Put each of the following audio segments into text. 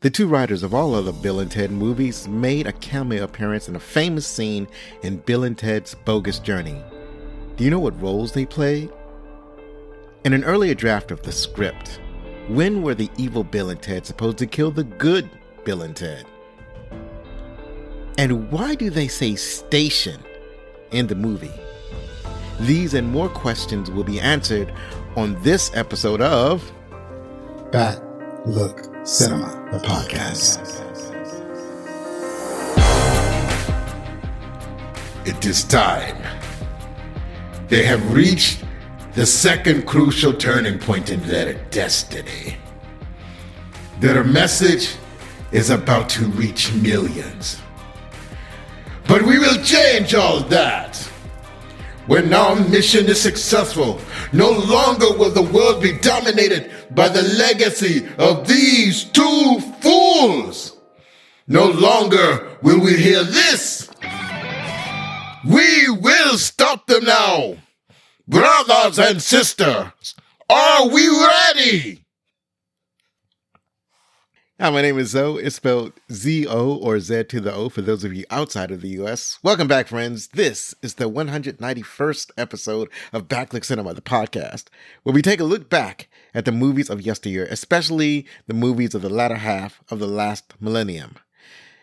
The two writers of all other Bill and Ted movies made a cameo appearance in a famous scene in Bill and Ted's Bogus Journey. Do you know what roles they played? In an earlier draft of the script, when were the evil Bill and Ted supposed to kill the good Bill and Ted? And why do they say station in the movie? These and more questions will be answered on this episode of Back Look Cinema, the podcast. It is time. They have reached the second crucial turning point in their destiny. Their message is about to reach millions. But we will change all that. When our mission is successful, no longer will the world be dominated by the legacy of these two fools. No longer will we hear this. We will stop them now. Brothers and sisters, are we ready? Hi, my name is Zoe. It's spelled Z-O or Z to the O for those of you outside of the U.S. Welcome back, friends. This is the 191st episode of Backlook Cinema, the podcast, where we take a look back at the movies of yesteryear, especially the movies of the latter half of the last millennium.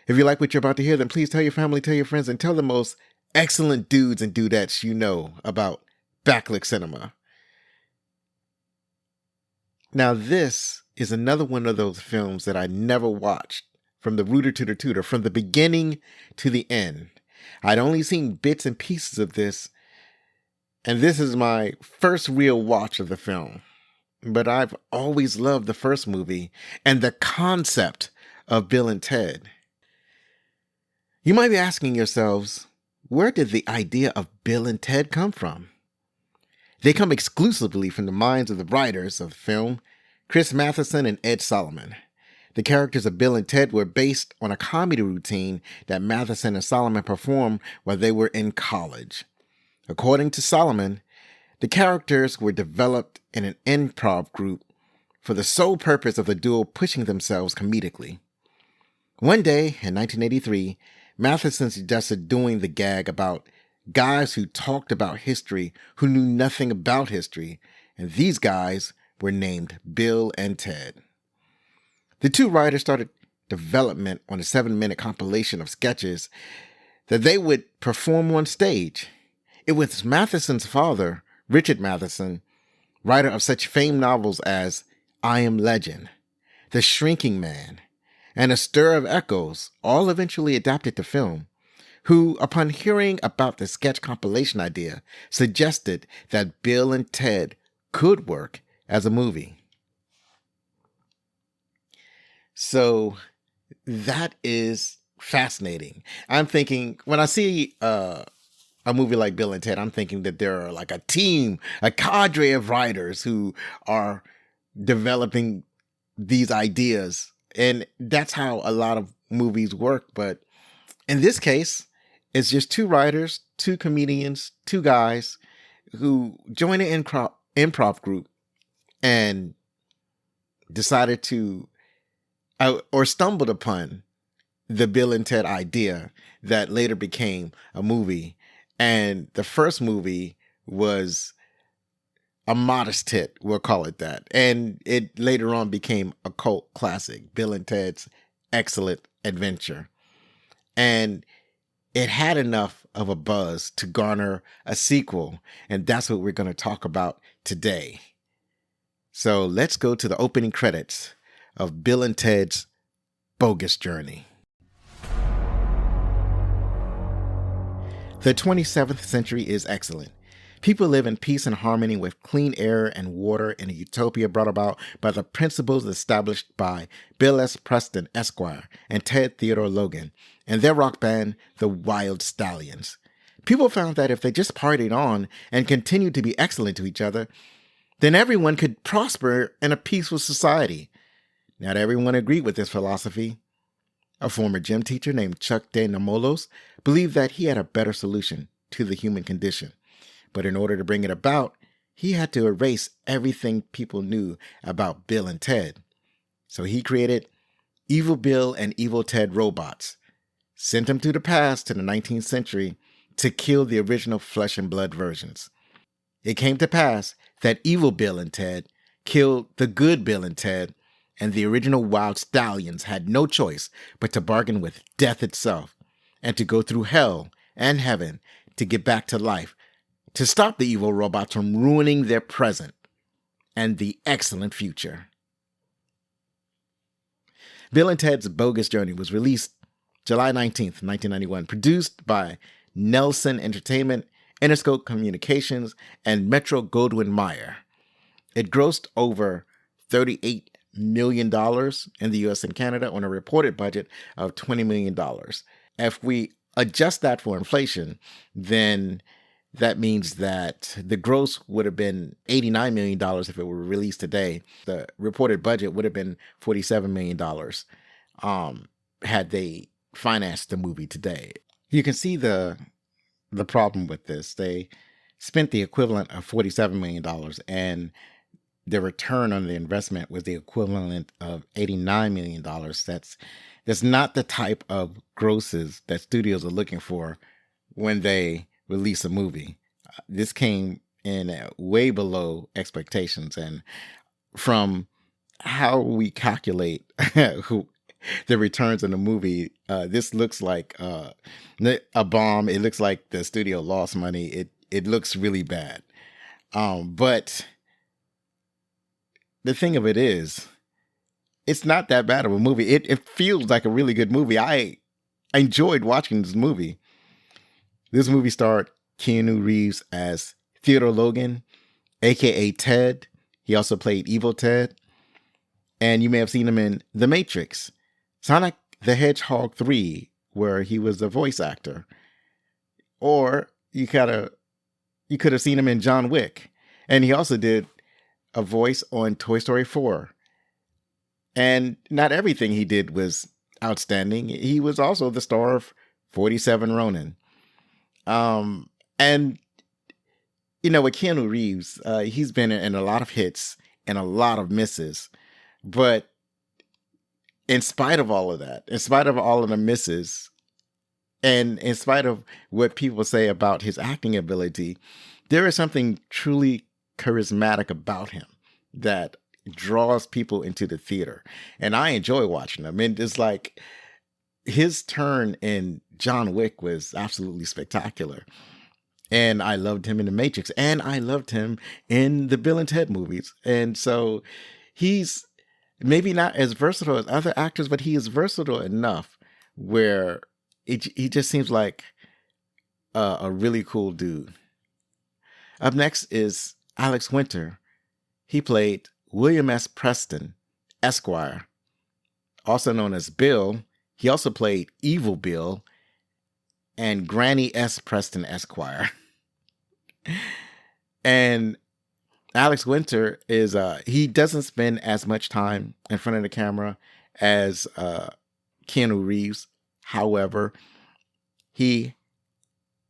If you like what you're about to hear, then please tell your family, tell your friends, and tell the most excellent dudes and dudettes you know about Backlook Cinema. Now, this is another one of those films that I never watched from the rooter to the tutor, from the beginning to the end. I'd only seen bits and pieces of this, and this is my first real watch of the film. But I've always loved the first movie and the concept of Bill and Ted. You might be asking yourselves, where did the idea of Bill and Ted come from? They come exclusively from the minds of the writers of the film, Chris Matheson and Ed Solomon. The characters of Bill and Ted were based on a comedy routine that Matheson and Solomon performed while they were in college. According to Solomon, the characters were developed in an improv group for the sole purpose of the duo pushing themselves comedically. One day, in 1983, Matheson suggested doing the gag about guys who talked about history who knew nothing about history, and these guys were named Bill and Ted. The two writers started development on a 7-minute compilation of sketches that they would perform on stage. It was Matheson's father, Richard Matheson, writer of such famed novels as I Am Legend, The Shrinking Man, and A Stir of Echoes, all eventually adapted to film, who, upon hearing about the sketch compilation idea, suggested that Bill and Ted could work as a movie. So that is fascinating. I'm thinking, when I see a movie like Bill and Ted, I'm thinking that there are like a team, a cadre of writers who are developing these ideas. And that's how a lot of movies work. But in this case, it's just two writers, two comedians, two guys who join an improv group and decided to, or stumbled upon the Bill and Ted idea that later became a movie. And the first movie was a modest hit, we'll call it that. And it later on became a cult classic, Bill and Ted's Excellent Adventure. And it had enough of a buzz to garner a sequel. And that's what we're going to talk about today. So let's go to the opening credits of Bill and Ted's Bogus Journey. The 27th century is excellent. People live in peace and harmony with clean air and water in a utopia brought about by the principles established by Bill S. Preston, Esquire, and Ted Theodore Logan, and their rock band, the Wyld Stallyns. People found that if they just partied on and continued to be excellent to each other, then everyone could prosper in a peaceful society. Not everyone agreed with this philosophy. A former gym teacher named Chuck De Namolos believed that he had a better solution to the human condition. But in order to bring it about, he had to erase everything people knew about Bill and Ted. So he created Evil Bill and Evil Ted robots, sent them to the past to the 19th century to kill the original flesh and blood versions. It came to pass that Evil Bill and Ted killed the good Bill and Ted, and the original Wyld Stallyns had no choice but to bargain with death itself and to go through hell and heaven to get back to life, to stop the evil robots from ruining their present and the excellent future. Bill and Ted's Bogus Journey was released July 19th, 1991, produced by Nelson Entertainment, Interscope Communications, and Metro-Goldwyn-Mayer. It grossed over $38 million in the US and Canada on a reported budget of $20 million. If we adjust that for inflation, then that means that the gross would have been $89 million if it were released today. The reported budget would have been $47 million had they financed the movie today. You can see the problem with this. They spent the equivalent of $47 million, and the return on the investment was the equivalent of $89 million. That's not the type of grosses that studios are looking for when they release a movie. This came in way below expectations, and from how we calculate the returns in the movie, this looks like a bomb. It looks like the studio lost money. It looks really bad. But the thing of it is, it's not that bad of a movie. It feels like a really good movie. I enjoyed watching this movie. This movie starred Keanu Reeves as Theodore Logan, aka Ted. He also played Evil Ted. And you may have seen him in The Matrix, Sonic the Hedgehog 3, where he was a voice actor. Or you could have seen him in John Wick. And he also did a voice on Toy Story 4. And not everything he did was outstanding. He was also the star of 47 Ronin. And, you know, with Keanu Reeves, he's been in a lot of hits and a lot of misses. But in spite of all of that, in spite of all of the misses, and in spite of what people say about his acting ability, there is something truly charismatic about him that draws people into the theater. And I enjoy watching him. And it's like his turn in John Wick was absolutely spectacular. And I loved him in The Matrix, and I loved him in the Bill and Ted movies. And so he's maybe not as versatile as other actors, but he is versatile enough where he just seems like a really cool dude. Up next is Alex Winter. He played William S. Preston, Esquire, also known as Bill. He also played Evil Bill and Granny S. Preston, Esquire. And Alex Winter is, he doesn't spend as much time in front of the camera as Keanu Reeves. However, he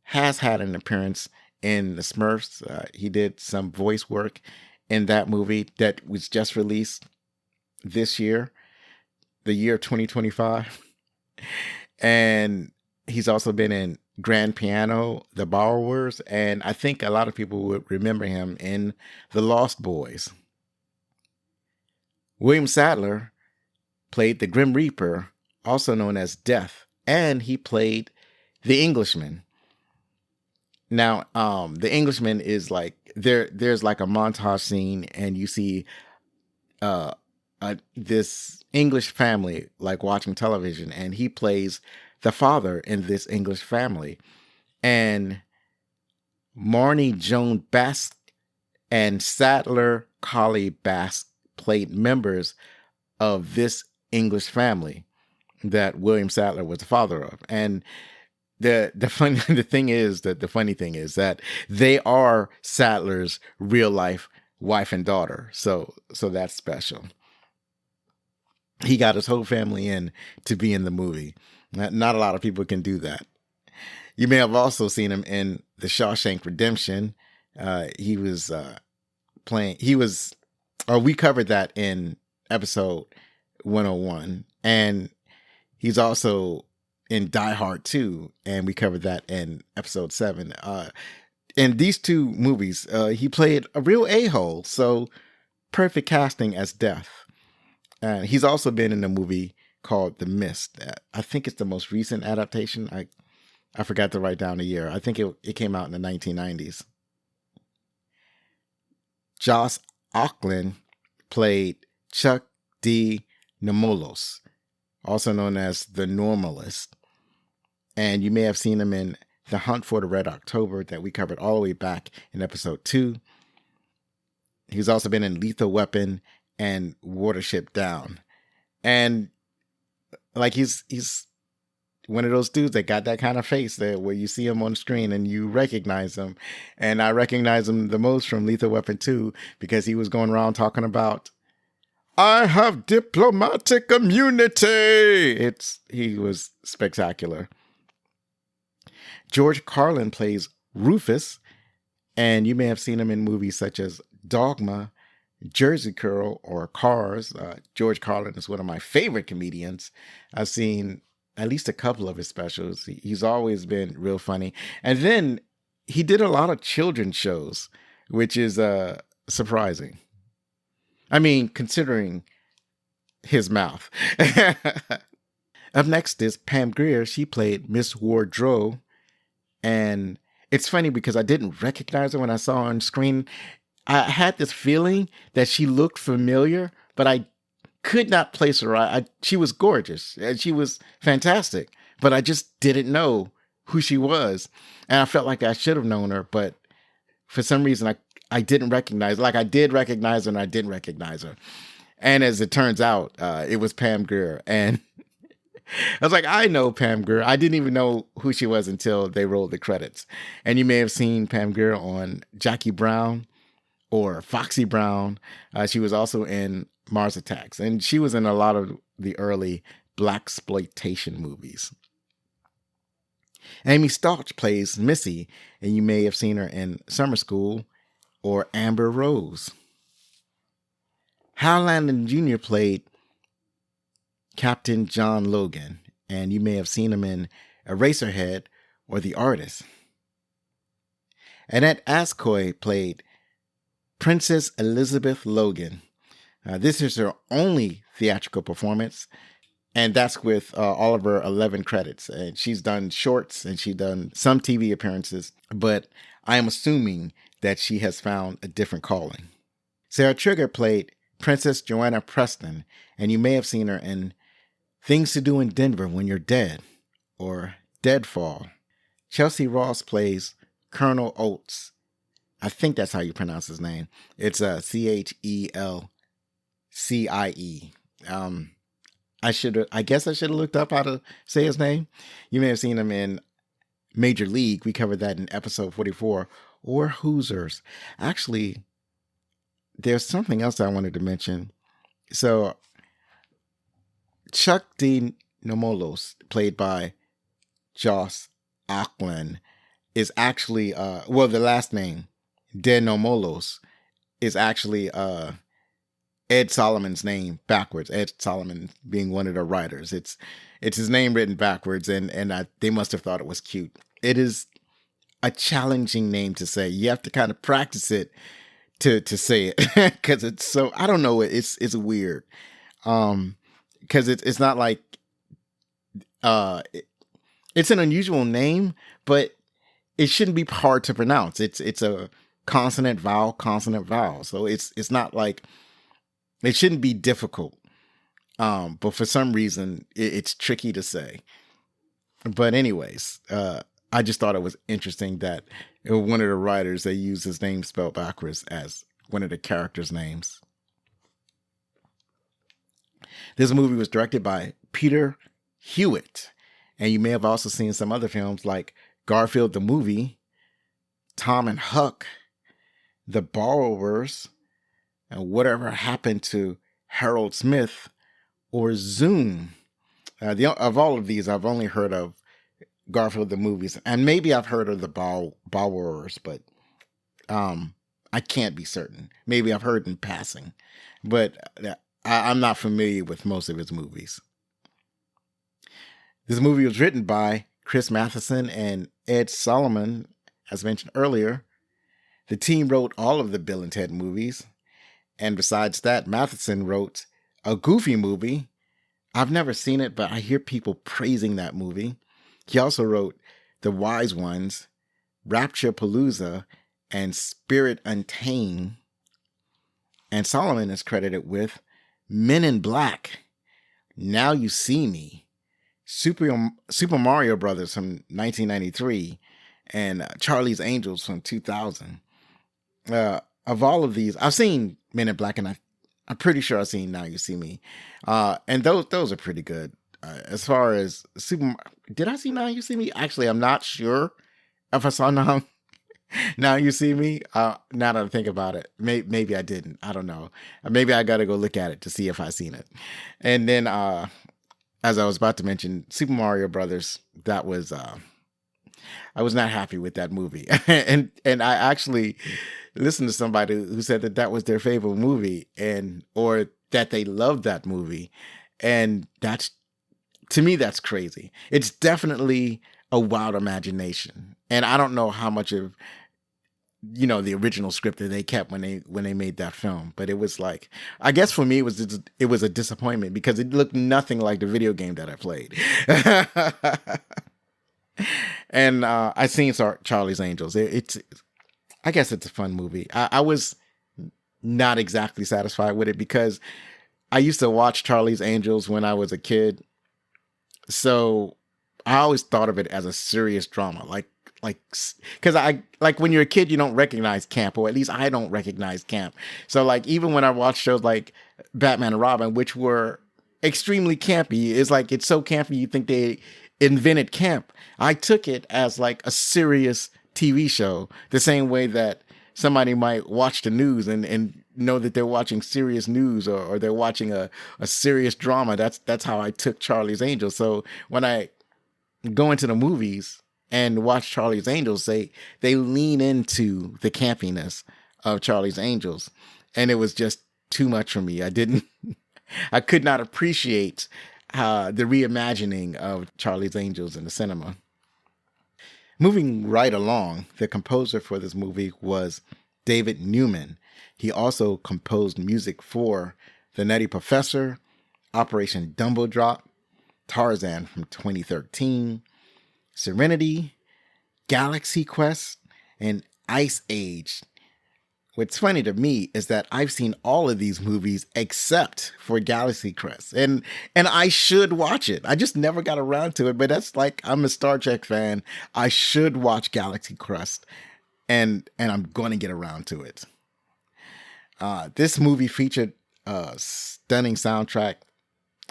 has had an appearance in The Smurfs. He did some voice work in that movie that was just released this year, the year 2025. And he's also been in Grand Piano, The Borrowers, and I think a lot of people would remember him in The Lost Boys. William Sadler played the Grim Reaper, also known as Death, and he played the Englishman. Now, the Englishman is like, there's like a montage scene, and you see this English family like watching television, and he plays the father in this English family. And Marnie Joan Bast and Sadler Collie Bast played members of this English family that William Sadler was the father of. And the funny thing is that they are Sadler's real life wife and daughter. So that's special. He got his whole family in to be in the movie. Not a lot of people can do that. You may have also seen him in The Shawshank Redemption. We covered that in episode 101. And he's also in Die Hard 2, and we covered that in episode 7. In these two movies, he played a real a-hole, so perfect casting as Death. He's also been in a movie called The Mist. I think it's the most recent adaptation. I forgot to write down the year. I think it came out in the 1990s. Joss Auckland played Chuck D. Nomolos, also known as the Normalist. And you may have seen him in The Hunt for the Red October that we covered all the way back in episode 2. He's also been in Lethal Weapon and Watership Down. And like he's one of those dudes that got that kind of face there where you see him on the screen and you recognize him. And I recognize him the most from Lethal Weapon 2 because he was going around talking about, I have diplomatic immunity. He was spectacular. George Carlin plays Rufus, and you may have seen him in movies such as Dogma, Jersey Curl, or Cars. George Carlin is one of my favorite comedians. I've seen at least a couple of his specials. He's always been real funny. And then he did a lot of children's shows, which is surprising. I mean, considering his mouth. Up next is Pam Grier. She played Miss Wardrow. And it's funny because I didn't recognize her when I saw her on screen. I had this feeling that she looked familiar, but I could not place her. She was gorgeous and she was fantastic, but I just didn't know who she was. And I felt like I should have known her, but for some reason I didn't recognize her. Like I did recognize her and I didn't recognize her. And as it turns out, it was Pam Grier. And I was like, I know Pam Grier. I didn't even know who she was until they rolled the credits. And you may have seen Pam Grier on Jackie Brown or Foxy Brown. She was also in Mars Attacks. And she was in a lot of the early blaxploitation movies. Amy Stotch plays Missy, and you may have seen her in Summer School or Amber Rose. Hal Landon Jr. played Captain John Logan, and you may have seen him in Eraserhead or The Artist. Annette Ascoy played Princess Elizabeth Logan. This is her only theatrical performance, and that's with all of her 11 credits. And she's done shorts and she's done some TV appearances, but I am assuming that she has found a different calling. Sarah Trigger played Princess Joanna Preston, and you may have seen her in Things to Do in Denver When You're Dead or Deadfall. Chelsea Ross plays Colonel Oates. I think that's how you pronounce his name. It's Chelcie. I guess I should have looked up how to say his name. You may have seen him in Major League. We covered that in episode 44. Or Hoosiers. Actually, there's something else I wanted to mention. So, Chuck D. Nomolos, played by Joss Auckland, is actually, the last name, De Nomolos, is actually Ed Solomon's name backwards. Ed Solomon being one of the writers. It's his name written backwards, and they must have thought it was cute. It is a challenging name to say. You have to kind of practice it to say it because it's so, I don't know, it's weird. Because it's not like it's an unusual name, but it shouldn't be hard to pronounce. It's a consonant vowel. So it's not like, it shouldn't be difficult. But for some reason it's tricky to say. But anyways, I just thought it was interesting that one of the writers, they used his name spelled backwards as one of the characters' names. This movie was directed by Peter Hewitt, and you may have also seen some other films like Garfield the Movie, Tom and Huck, The Borrowers, and Whatever Happened to Harold Smith, or Zoom. Of all of these, I've only heard of Garfield the Movies, and maybe I've heard of The Borrowers, but I can't be certain. Maybe I've heard in passing, but I'm not familiar with most of his movies. This movie was written by Chris Matheson and Ed Solomon, as mentioned earlier. The team wrote all of the Bill and Ted movies. And besides that, Matheson wrote a Goofy movie. I've never seen it, but I hear people praising that movie. He also wrote The Wise Ones, Rapture Palooza, and Spirit Untamed. And Solomon is credited with Men in Black, Now You See Me, Super Mario Brothers from 1993, and Charlie's Angels from 2000. Of all of these, I've seen Men in Black, and I'm pretty sure I've seen Now You See Me. And those are pretty good. As far as did I see Now You See Me? Actually, I'm not sure if I saw Now You See Me. Now that I think about it, maybe I didn't. I don't know. Maybe I got to go look at it to see if I seen it. And then, as I was about to mention, Super Mario Brothers, that was, I was not happy with that movie. and I actually listened to somebody who said that was their favorite movie, or that they loved that movie. And to me, that's crazy. It's definitely a wild imagination. And I don't know how much of, the original script that they kept when they made that film. But it was like, I guess for me, it was a disappointment because it looked nothing like the video game that I played. And I seen Charlie's Angels. I guess it's a fun movie. I was not exactly satisfied with it because I used to watch Charlie's Angels when I was a kid. So I always thought of it as a serious drama, because when you're a kid, you don't recognize camp, or at least I don't recognize camp. So even when I watch shows like Batman and Robin, which were extremely campy, it's so campy you think they invented camp. I took it as a serious TV show, the same way that somebody might watch the news and know that they're watching serious news or they're watching a serious drama. That's how I took Charlie's Angels. So when I go into the movies and watch Charlie's Angels, they lean into the campiness of Charlie's Angels. And it was just too much for me. I could not appreciate the reimagining of Charlie's Angels in the cinema. Moving right along, the composer for this movie was David Newman. He also composed music for The Nutty Professor, Operation Dumbo Drop, Tarzan from 2013, Serenity, Galaxy Quest, and Ice Age. What's funny to me is that I've seen all of these movies except for Galaxy Quest, and I should watch it. I just never got around to it, but that's I'm a Star Trek fan. I should watch Galaxy Quest, and I'm going to get around to it. This movie featured a stunning soundtrack.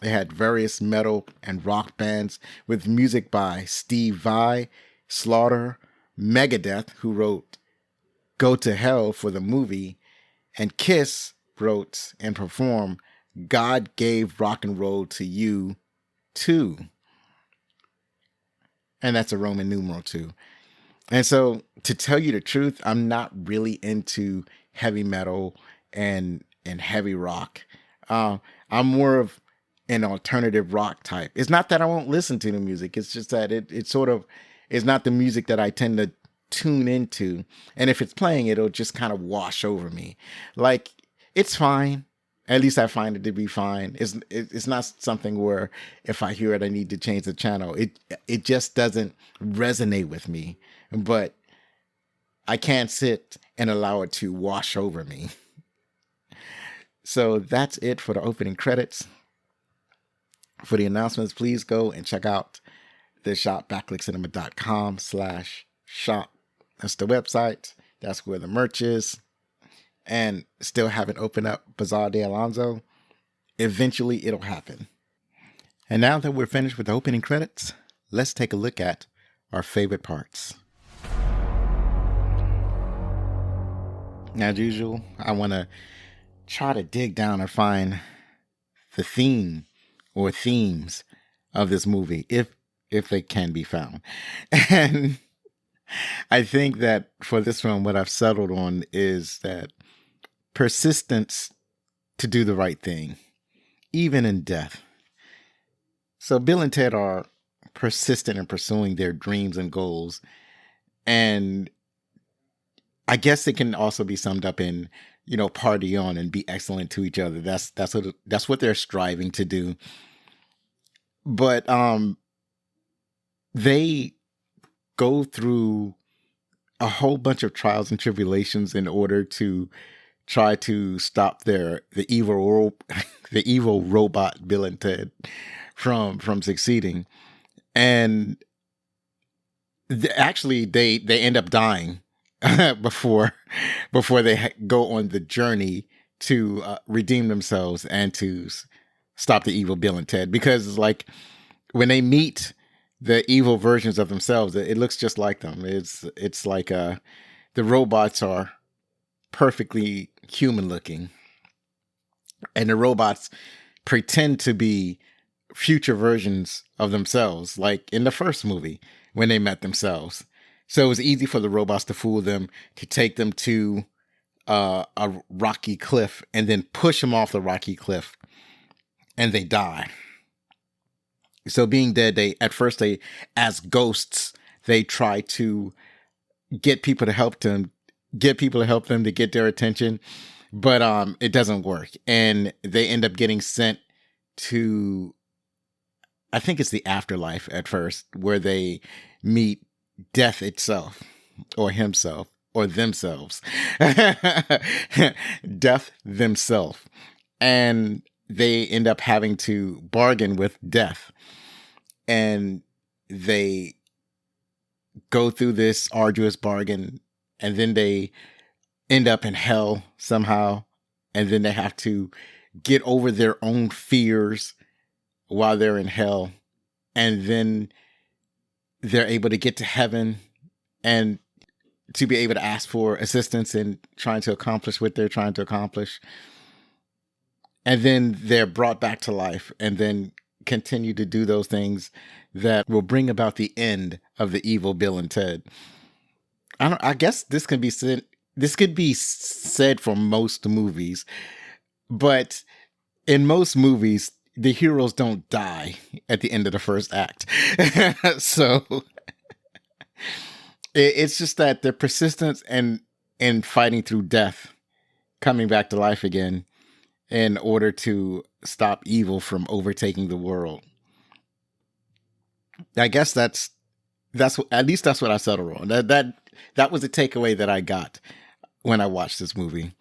It had various metal and rock bands with music by Steve Vai, Slaughter, Megadeth, who wrote Go to Hell for the movie, and Kiss wrote and performed God Gave Rock and Roll to You 2. And that's a Roman numeral 2. And so, to tell you the truth, I'm not really into heavy metal and heavy rock. I'm more of an alternative rock type. It's not that I won't listen to the music. It's just that it sort of is not the music that I tend to tune into. And if it's playing, it'll just kind of wash over me. It's fine. At least I find it to be fine. It's not something where if I hear it, I need to change the channel. It just doesn't resonate with me. But I can't sit and allow it to wash over me. So that's it for the opening credits. For the announcements, please go and check out the shop, backlickcinema.com/shop. That's the website. That's where the merch is. And still haven't opened up Bazaar de Alonso. Eventually it'll happen. And now that we're finished with the opening credits, let's take a look at our favorite parts. As usual, I want to try to dig down and find the theme or themes of this movie, if they can be found. And I think that for this one, what I've settled on is that persistence to do the right thing, even in death. So Bill and Ted are persistent in pursuing their dreams and goals. And I guess it can also be summed up in, party on and be excellent to each other. That's what they're striving to do. But they go through a whole bunch of trials and tribulations in order to try to stop the evil robot Bill and Ted from succeeding. And actually they end up dying before they go on the journey to redeem themselves and to stop the evil Bill and Ted, because it's like when they meet the evil versions of themselves, it looks just like them. It's like the robots are perfectly human looking, and the robots pretend to be future versions of themselves, like in the first movie when they met themselves. So it was easy for the robots to fool them, to take them to a rocky cliff and then push them off the rocky cliff, and they die. So being dead, at first as ghosts, they try to get people to help them to get their attention, but it doesn't work, and they end up getting sent to, I think it's the afterlife at first, where they meet death itself, or himself, or themselves. Death themselves. And they end up having to bargain with death. And they go through this arduous bargain, and then they end up in hell somehow. And then they have to get over their own fears while they're in hell. And then they're able to get to heaven and to be able to ask for assistance in trying to accomplish what they're trying to accomplish. And then they're brought back to life and then continue to do those things that will bring about the end of the evil Bill and Ted. I guess this could be said for most movies, but in most movies, the heroes don't die at the end of the first act. So it's just that their persistence and fighting through death, coming back to life again in order to stop evil from overtaking the world. I guess that's at least that's what I settled on. That was the takeaway that I got when I watched this movie.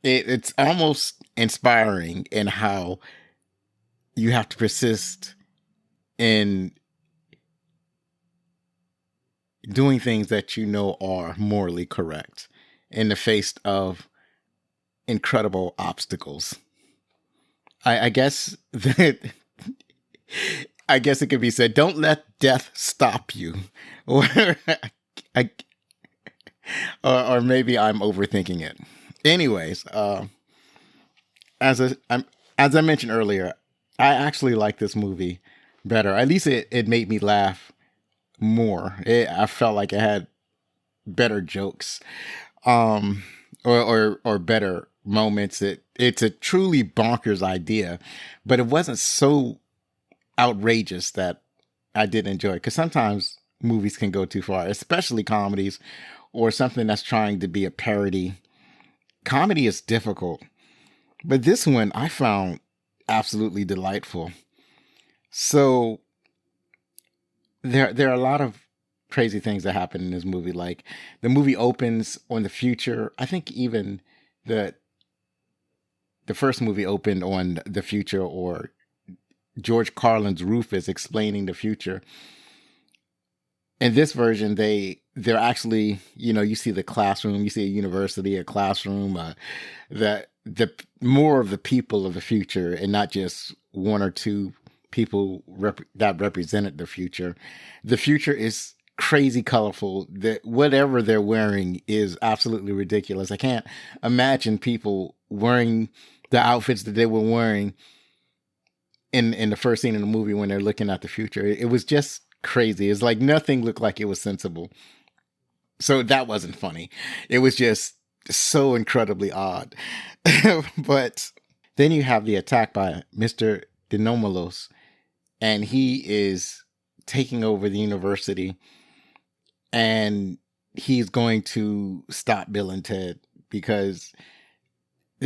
It's almost inspiring in how you have to persist in doing things that you know are morally correct in the face of incredible obstacles. I guess that I guess it could be said, don't let death stop you. Or or maybe I'm overthinking it. Anyways, as I mentioned earlier, I actually like this movie better. At least it made me laugh more. I felt like it had better jokes, or better moments. It's a truly bonkers idea, but it wasn't so outrageous that I didn't enjoy it. Because sometimes movies can go too far, especially comedies or something that's trying to be a parody. Comedy is difficult, but this one I found absolutely delightful. So there are a lot of crazy things that happen in this movie. Like the movie opens on the future. I think even the first movie opened on the future, or George Carlin's roof is explaining the future. In this version, they're actually, you see the classroom, you see a university, a classroom, the more of the people of the future, and not just one or two people that represented the future. The future is crazy colorful. Whatever they're wearing is absolutely ridiculous. I can't imagine people wearing the outfits that they were wearing in the first scene in the movie when they're looking at the future. It was just crazy. It's like nothing looked like it was sensible. So that wasn't funny. It was just so incredibly odd. But then you have the attack by Mr. Denomalos, and he is taking over the university, and he's going to stop Bill and Ted because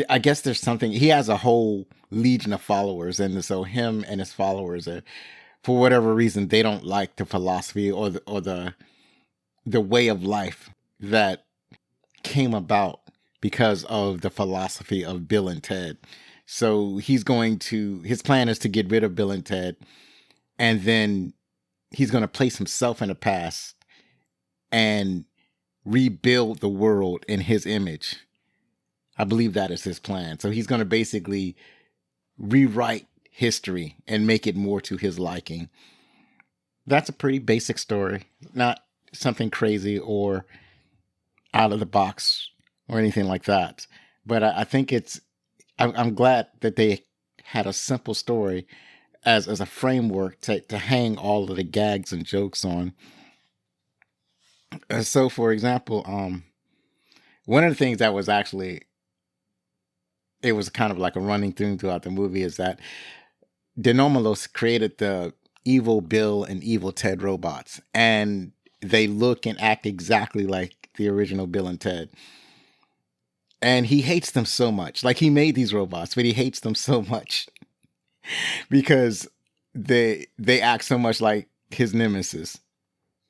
I guess there's something. He has a whole legion of followers, and so him and his followers are, for whatever reason, they don't like the philosophy or the way of life that came about because of the philosophy of Bill and Ted. So his plan is to get rid of Bill and Ted, and then he's going to place himself in the past and rebuild the world in his image. I believe that is his plan. So he's going to basically rewrite history and make it more to his liking. That's a pretty basic story, not something crazy or out of the box or anything like that. But I think I'm glad that they had a simple story as a framework to hang all of the gags and jokes on. So, for example, one of the things that was actually, it was kind of like a running theme throughout the movie, is that De Nomolos created the evil Bill and evil Ted robots, and they look and act exactly like the original Bill and Ted. And he hates them so much. Like, he made these robots, but he hates them so much because they act so much like his nemesis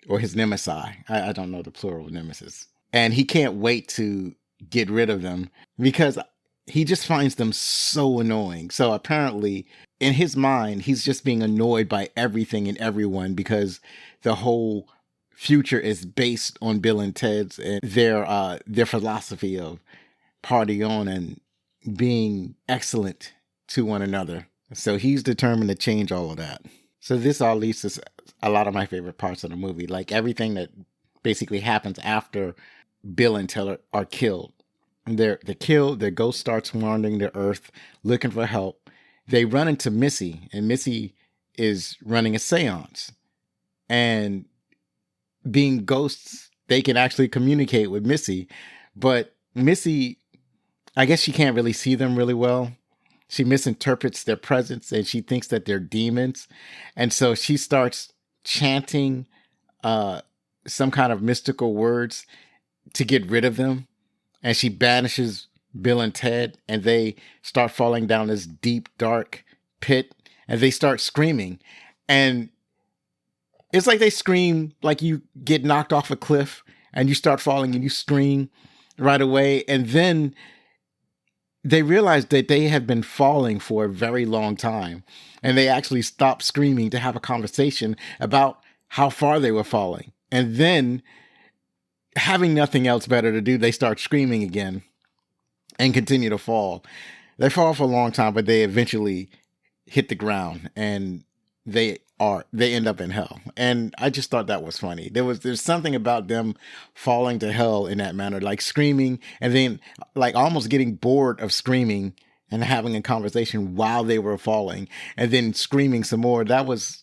or his nemesi. I don't know the plural of nemesis. And he can't wait to get rid of them because he just finds them so annoying. So apparently, in his mind, he's just being annoyed by everything and everyone because the whole future is based on Bill and Ted's and their philosophy of party on and being excellent to one another. So he's determined to change all of that. So this all leads to a lot of my favorite parts of the movie, like everything that basically happens after Bill and Ted are killed. They're killed, their ghost starts wandering the earth looking for help. They run into Missy, and Missy is running a seance. And being ghosts, they can actually communicate with Missy. But Missy, I guess she can't really see them really well. She misinterprets their presence, and she thinks that they're demons. And so she starts chanting some kind of mystical words to get rid of them. And she banishes Bill and Ted, and they start falling down this deep, dark pit, and they start screaming. And it's like they scream like you get knocked off a cliff and you start falling and you scream right away. And then they realize that they have been falling for a very long time. And they actually stop screaming to have a conversation about how far they were falling. And then, having nothing else better to do, they start screaming again and continue to fall. They fall for a long time, but they eventually hit the ground and they end up in hell. And I just thought that was funny. There's something about them falling to hell in that manner, like screaming and then like almost getting bored of screaming and having a conversation while they were falling and then screaming some more. That was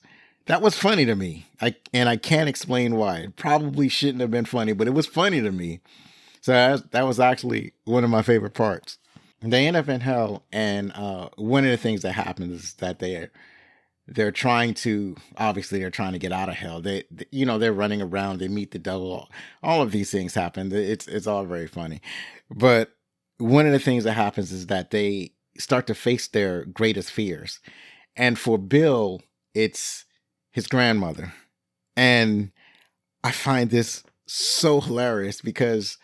funny to me. I can't explain why. It probably shouldn't have been funny, but it was funny to me. So that was actually one of my favorite parts. They end up in hell, and one of the things that happens is that they're trying to get out of hell. They're running around. They meet the devil. All of these things happen. It's all very funny. But one of the things that happens is that they start to face their greatest fears. And for Bill, it's his grandmother. And I find this so hilarious because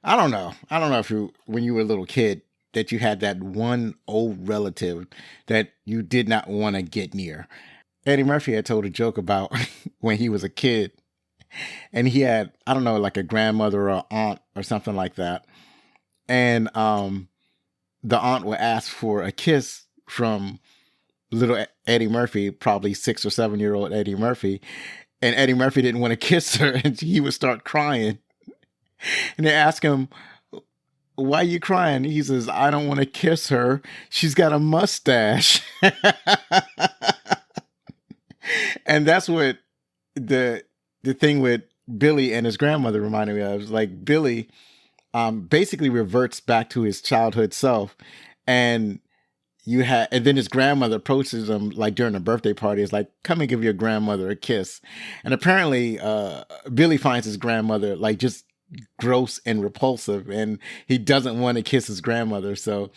I don't know if when you were a little kid, that you had that one old relative that you did not want to get near. Eddie Murphy had told a joke about when he was a kid and he had, I don't know, like a grandmother or aunt or something like that. And the aunt would ask for a kiss from little Eddie Murphy, probably 6 or 7-year-old Eddie Murphy. And Eddie Murphy didn't want to kiss her and he would start crying. And they ask him, "Why are you crying?" He says, "I don't want to kiss her. She's got a mustache." And that's what the thing with Billy and his grandmother reminded me of. Like, Billy basically reverts back to his childhood self. And and then his grandmother approaches him like during a birthday party. It's like, come and give your grandmother a kiss. And apparently, Billy finds his grandmother like just gross and repulsive, and he doesn't want to kiss his grandmother. So,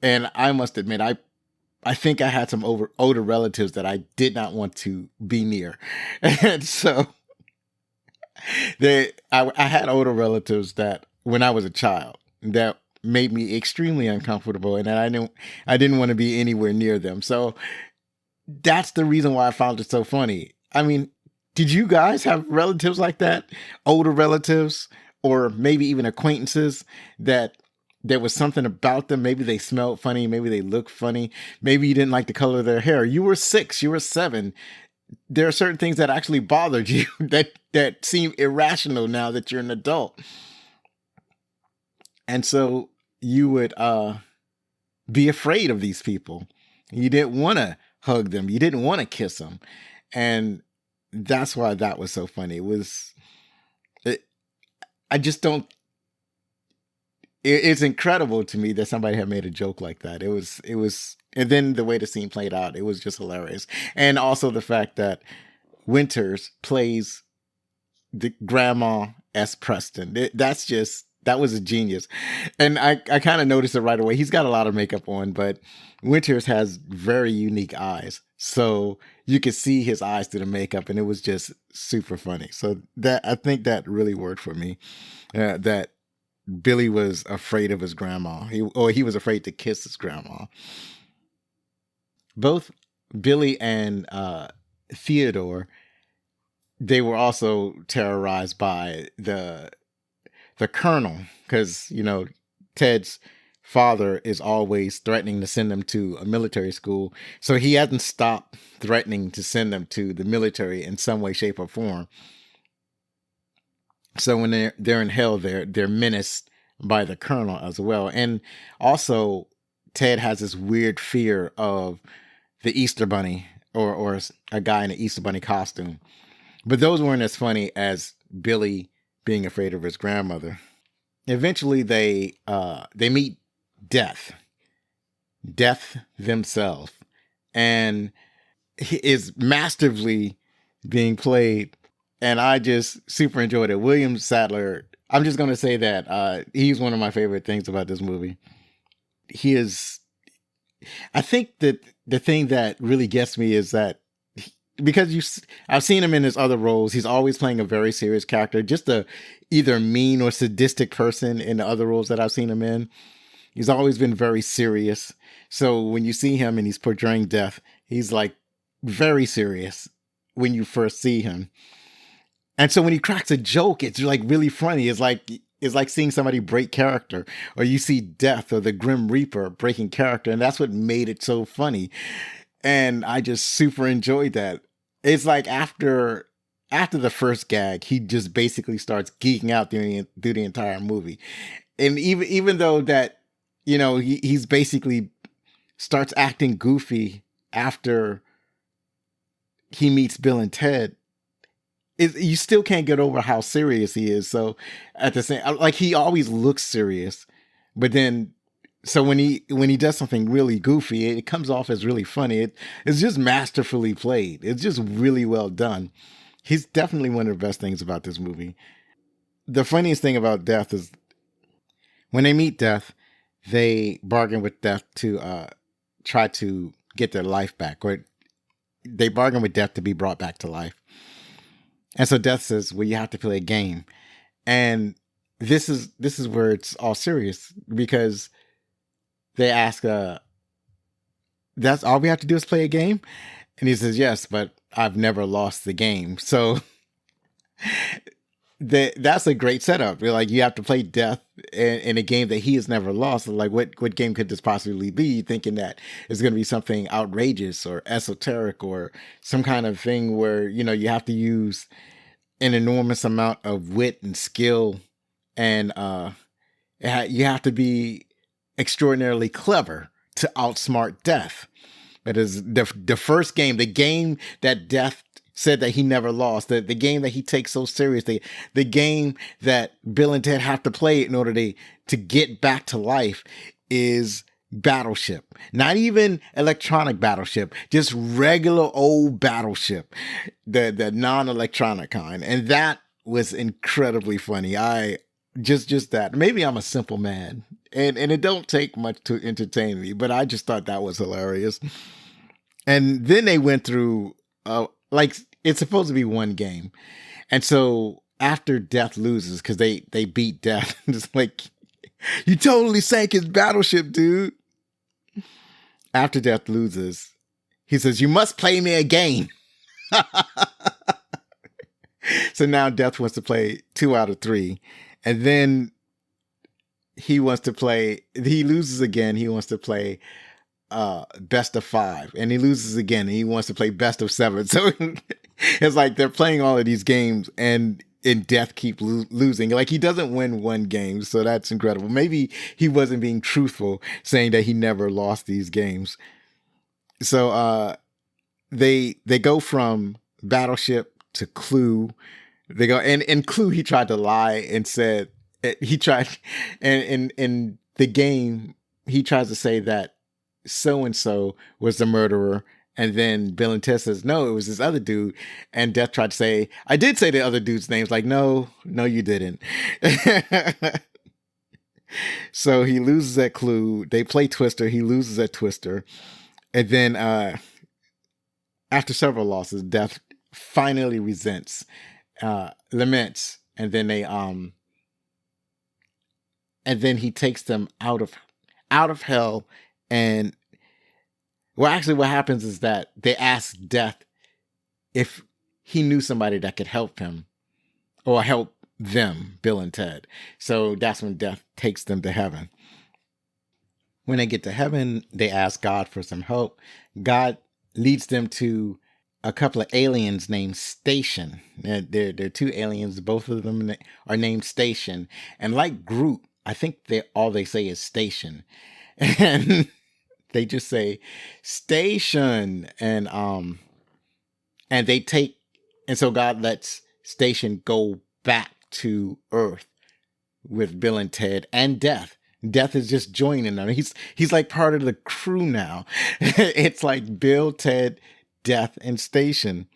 and I must admit, I think I had some older relatives that I did not want to be near. And so I had older relatives that when I was a child that made me extremely uncomfortable, and that I didn't want to be anywhere near them. So that's the reason why I found it so funny. I mean, did you guys have relatives like that? Older relatives, or maybe even acquaintances that there was something about them? Maybe they smelled funny. Maybe they looked funny. Maybe you didn't like the color of their hair. You were 6, you were 7. There are certain things that actually bothered you that seem irrational now that you're an adult. And so you would be afraid of these people. You didn't want to hug them. You didn't want to kiss them. And that's why that was so funny. I just don't, it's incredible to me that somebody had made a joke like that. It was, and then the way the scene played out, it was just hilarious. And also the fact that Winters plays the grandma as Preston. That was a genius. And I kind of noticed it right away. He's got a lot of makeup on, but Winters has very unique eyes. So you could see his eyes through the makeup, and it was just super funny. So I think that really worked for me. That Billy was afraid of his grandma. He was afraid to kiss his grandma. Both Billy and Theodore, they were also terrorized by the colonel, because, Ted's father is always threatening to send them to a military school. So he hasn't stopped threatening to send them to the military in some way, shape, or form. So when they're in hell, they're menaced by the colonel as well. And also, Ted has this weird fear of the Easter Bunny, or a guy in an Easter Bunny costume. But those weren't as funny as Billy being afraid of his grandmother. Eventually, they meet Death themselves, and he is masterfully being played. And I just super enjoyed it. William Sadler, I'm just going to say that he's one of my favorite things about this movie. He is, I think that the thing that really gets me is that because I've seen him in his other roles, he's always playing a very serious character, just a either mean or sadistic person in the other roles that I've seen him in. He's always been very serious. So when you see him and he's portraying Death, he's like very serious when you first see him. And so when he cracks a joke, it's like really funny. It's like seeing somebody break character, or you see Death or the Grim Reaper breaking character. And that's what made it so funny. And I just super enjoyed that. It's like after the first gag, he just basically starts geeking out through the entire movie. And even though that, he's basically starts acting goofy after he meets Bill and Ted, you still can't get over how serious he is. So at the same, like, he always looks serious, but then, so when he does something really goofy, it comes off as really funny. It's just masterfully played. It's just really well done. He's definitely one of the best things about this movie. The funniest thing about Death is when they meet Death, they bargain with Death to try to get their life back, or they bargain with Death to be brought back to life. And so Death says, well, you have to play a game. And this is where it's all serious, because they ask, that's all we have to do is play a game? And he says, yes, but I've never lost the game. So that's a great setup. Like, you have to play Death in a game that he has never lost. Like, what game could this possibly be? Thinking that it's going to be something outrageous or esoteric or some kind of thing where, you have to use an enormous amount of wit and skill, and you have to be extraordinarily clever to outsmart Death. That is the first game, the game that Death said that he never lost, the game that he takes so seriously, the game that Bill and Ted have to play in order to get back to life, is battleship, not even electronic battleship, just regular old battleship, the non-electronic kind. And that was incredibly funny. I just that. Maybe I'm a simple man and it don't take much to entertain me, but I just thought that was hilarious. And then they went through, like, it's supposed to be one game. And so after Death loses, because they beat Death, it's like, you totally sank his battleship, dude. After Death loses, he says, you must play me again. So now Death wants to play 2 out of 3. And then he loses again. He wants to play best of 5. And he loses again. And he wants to play best of 7. So it's like they're playing all of these games and Death keep losing. Like, he doesn't win one game. So that's incredible. Maybe he wasn't being truthful saying that he never lost these games. So they go from Battleship to Clue. They go, and Clue, he tried to lie and said, he tried, and in the game, he tries to say that so-and-so was the murderer. And then Bill and Ted says, no, it was this other dude. And Death tried to say, I did say the other dude's name. It's like, no, you didn't. So he loses at Clue. They play Twister. He loses at Twister. And then after several losses, Death finally laments. And then he takes them out of hell. And well, actually what happens is that they ask Death if he knew somebody that could help him or help them, Bill and Ted. So that's when Death takes them to heaven. When they get to heaven, they ask God for some help. God leads them to a couple of aliens named Station. They're 2 aliens. Both of them are named Station. And like Groot, I think all they say is Station. And they just say Station, and so God lets Station go back to Earth with Bill and Ted and Death. Death is just joining them. He's like part of the crew now. It's like Bill, Ted, Death, and Station.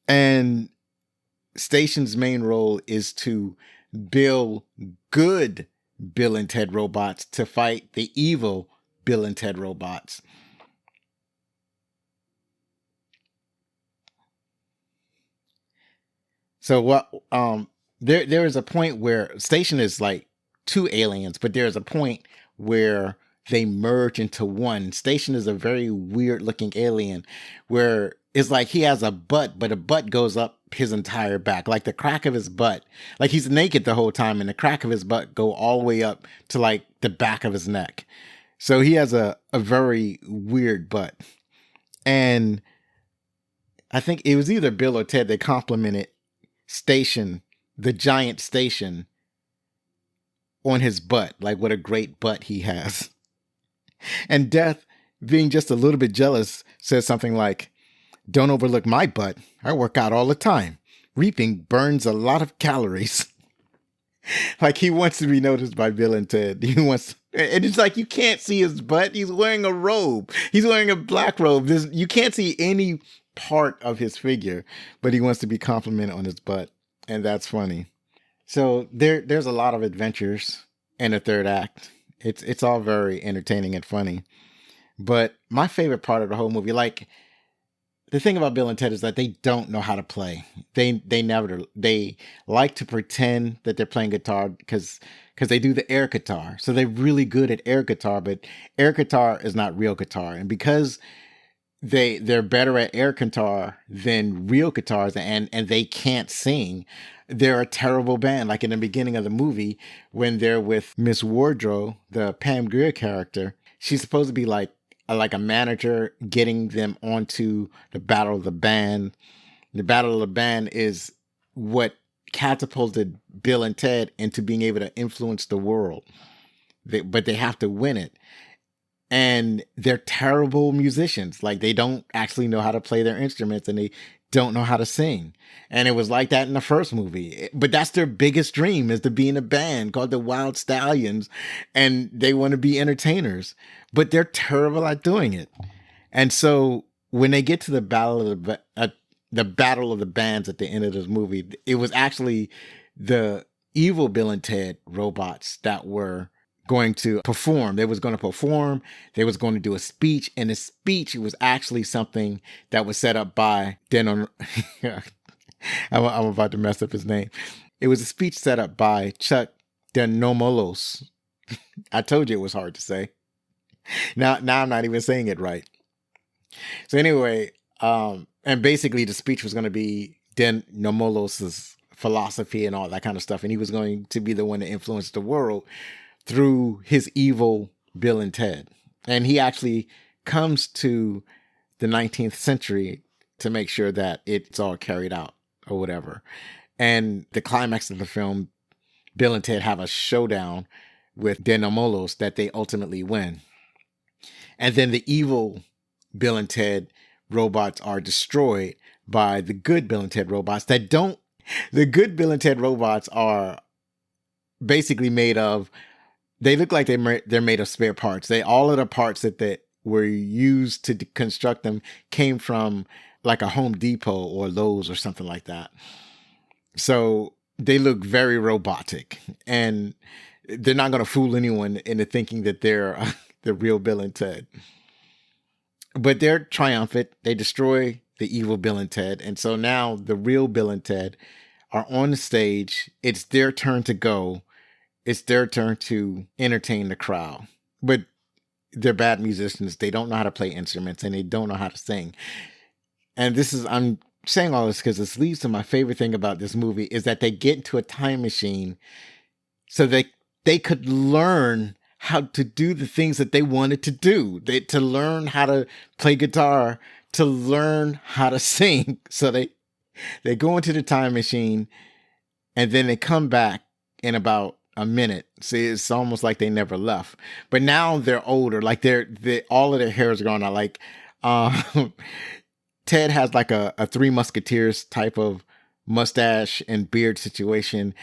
And Station's main role is to build good Bill and Ted robots to fight the evil Bill and Ted robots. So what there is a point where Station is like 2 aliens, but there's a point where they merge into one. Station is a very weird looking alien where it's like he has a butt, but a butt goes up his entire back, like the crack of his butt. Like he's naked the whole time and the crack of his butt go all the way up to like the back of his neck. So he has a very weird butt. And I think it was either Bill or Ted that complimented Station, the giant Station, on his butt, like what a great butt he has. And Death, being just a little bit jealous, says something like, don't overlook my butt. I work out all the time. Reaping burns a lot of calories. Like he wants to be noticed by Bill and Ted. And it's like, you can't see his butt. He's wearing a robe. He's wearing a black robe. You can't see any part of his figure, but he wants to be complimented on his butt. And that's funny. So there's a lot of adventures in the third act. It's all very entertaining and funny. But my favorite part of the whole movie, like the thing about Bill and Ted is that they don't know how to play. They like to pretend that they're playing guitar because they do the air guitar. So they're really good at air guitar, but air guitar is not real guitar. And because they're better at air guitar than real guitars and they can't sing, they're a terrible band. Like in the beginning of the movie, when they're with Miss Wardrow, the Pam Grier character, she's supposed to be like a manager getting them onto the Battle of the Band. The Battle of the Band is what catapulted Bill and Ted into being able to influence the world. But they have to win it. and they're terrible musicians. Like, they don't actually know how to play their instruments, and they don't know how to sing. And it was like that in the first movie. But that's their biggest dream, is to be in a band called the Wyld Stallyns, and they want to be entertainers, but they're terrible at doing it. And so when they get to the battle of the bands at the end of this movie, it was actually the evil Bill and Ted robots that were going to perform. They was going to perform. They was going to do a speech, and the speech was actually something that was set up by I'm about to mess up his name. It was a speech set up by Chuck Denomolos. I told you it was hard to say. Now I'm not even saying it right. So anyway, and basically the speech was going to be Denomolos's philosophy and all that kind of stuff, and he was going to be the one to influence the world through his evil Bill and Ted. And he actually comes to the 19th century to make sure that it's all carried out or whatever. And the climax of the film, Bill and Ted have a showdown with Denomolos that they ultimately win. And then the evil Bill and Ted robots are destroyed by the good Bill and Ted robots that don't. The good Bill and Ted robots are basically made of, they look like they're made of spare parts. All of the parts that were used to construct them came from like a Home Depot or Lowe's or something like that. So they look very robotic, and they're not going to fool anyone into thinking that they're the real Bill and Ted. But they're triumphant. They destroy the evil Bill and Ted. And so now the real Bill and Ted are on the stage. It's their turn to go. It's their turn to entertain the crowd. But they're bad musicians. They don't know how to play instruments, and they don't know how to sing. And I'm saying all this because this leads to my favorite thing about this movie, is that they get into a time machine so they could learn how to do the things that they wanted to do. To learn how to play guitar, to learn how to sing. So they go into the time machine, and then they come back in about a minute. See, it's almost like they never left. But now they're older. Like all of their hair is growing out. Like Ted has like a Three Musketeers type of mustache and beard situation,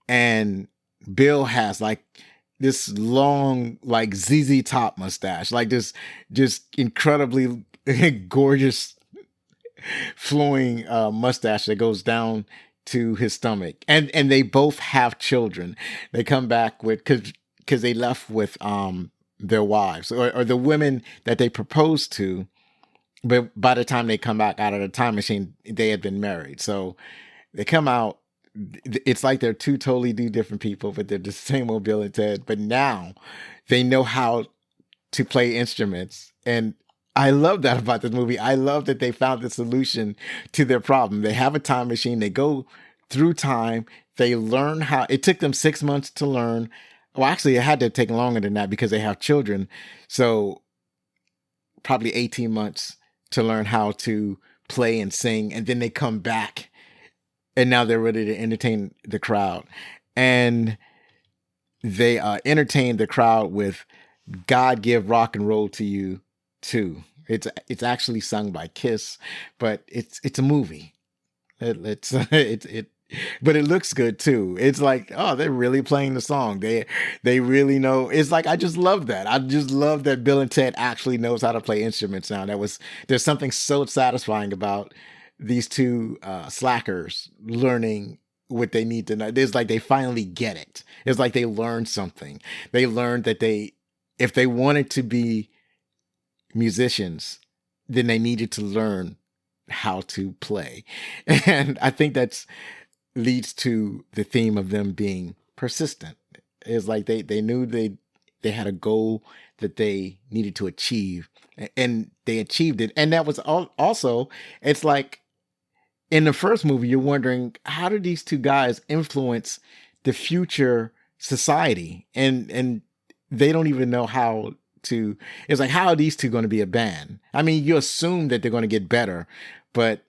and Bill has like this long, like ZZ Top mustache, like this just incredibly gorgeous flowing mustache that goes down to his stomach. And they both have children. They come back with, because they left with their wives or the women that they proposed to. But by the time they come back out of the time machine, they had been married. So they come out. It's like they're two totally different people, but they're the same old Bill and Ted. But now they know how to play instruments. And I love that about this movie. I love that they found the solution to their problem. They have a time machine. They go through time. They learn how. It took them 6 months to learn. Well, actually, it had to take longer than that because they have children. So probably 18 months to learn how to play and sing. And then they come back, and now they're ready to entertain the crowd. And they entertain the crowd with God Give Rock and Roll to You Too. It's actually sung by Kiss, but it's a movie. But it looks good too. It's like, oh, they're really playing the song. They really know. It's like, I just love that. I just love that Bill and Ted actually knows how to play instruments now. There's something so satisfying about these two slackers learning what they need to know. It's like they finally get it. It's like they learned something. They learned that if they wanted to be musicians, then they needed to learn how to play. And I think that's leads to the theme of them being persistent. It's like they knew they had a goal that they needed to achieve, and they achieved it. And that was also, it's like in the first movie, you're wondering, how did these two guys influence the future society? And they don't even know how to. It's like, how are these two going to be a band? I mean, you assume that they're going to get better, but